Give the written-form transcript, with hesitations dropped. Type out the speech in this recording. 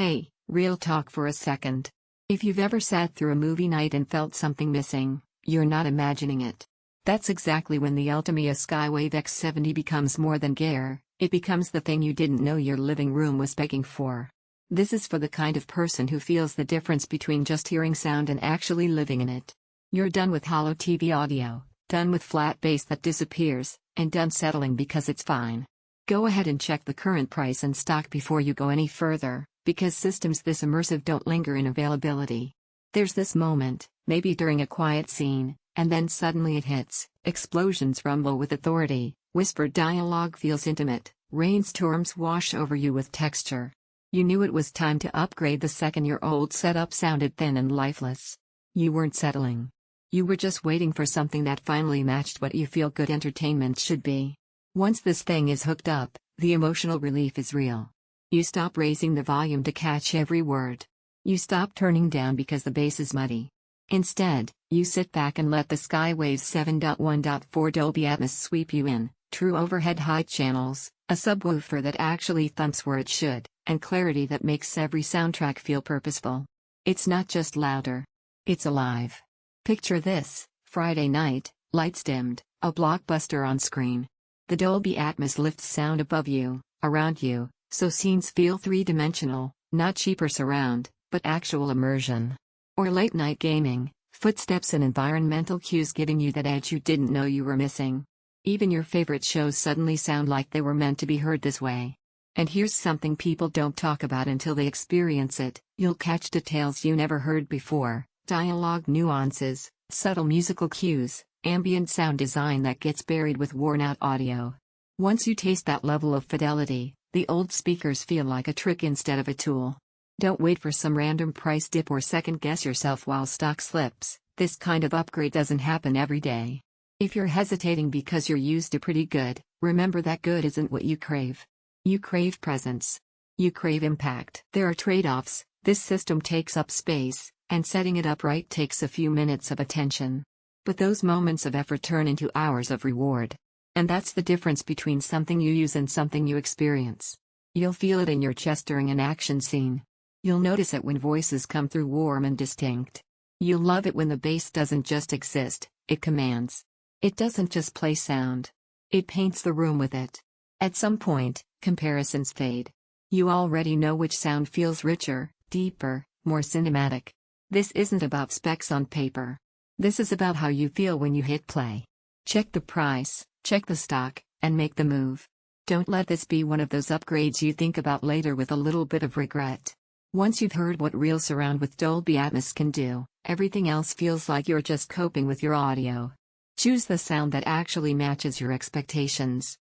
Hey, real talk for a second. If you've ever sat through a movie night and felt something missing, you're not imagining it. That's exactly when the ULTIMEA Skywave X70 becomes more than gear, it becomes the thing you didn't know your living room was begging for. This is for the kind of person who feels the difference between just hearing sound and actually living in it. You're done with hollow TV audio, done with flat bass that disappears, and done settling because it's fine. Go ahead and check the current price and stock before you go any further, because systems this immersive don't linger in availability. There's this moment, maybe during a quiet scene, and then suddenly it hits. Explosions rumble with authority, whispered dialogue feels intimate, rainstorms wash over you with texture. You knew it was time to upgrade the second your old setup sounded thin and lifeless. You weren't settling. You were just waiting for something that finally matched what you feel good entertainment should be. Once this thing is hooked up, the emotional relief is real. You stop raising the volume to catch every word. You stop turning down because the bass is muddy. Instead, you sit back and let the Skywave 7.1.4 Dolby Atmos sweep you in, true overhead high channels, a subwoofer that actually thumps where it should, and clarity that makes every soundtrack feel purposeful. It's not just louder. It's alive. Picture this: Friday night, lights dimmed, a blockbuster on screen. The Dolby Atmos lifts sound above you, around you, so scenes feel three-dimensional, not cheaper surround, but actual immersion. Or late-night gaming, footsteps and environmental cues giving you that edge you didn't know you were missing. Even your favorite shows suddenly sound like they were meant to be heard this way. And here's something people don't talk about until they experience it: you'll catch details you never heard before, dialogue nuances, subtle musical cues, ambient sound design that gets buried with worn-out audio. Once you taste that level of fidelity, the old speakers feel like a trick instead of a tool. Don't wait for some random price dip or second-guess yourself while stock slips. This kind of upgrade doesn't happen every day. If you're hesitating because you're used to pretty good, remember that good isn't what you crave. You crave presence. You crave impact. There are trade-offs. This system takes up space, and setting it up right takes a few minutes of attention. But those moments of effort turn into hours of reward. And that's the difference between something you use and something you experience. You'll feel it in your chest during an action scene. You'll notice it when voices come through warm and distinct. You'll love it when the bass doesn't just exist, it commands. It doesn't just play sound. It paints the room with it. At some point, comparisons fade. You already know which sound feels richer, deeper, more cinematic. This isn't about specs on paper. This is about how you feel when you hit play. Check the price, check the stock, and make the move. Don't let this be one of those upgrades you think about later with a little bit of regret. Once you've heard what real surround with Dolby Atmos can do, everything else feels like you're just coping with your audio. Choose the sound that actually matches your expectations.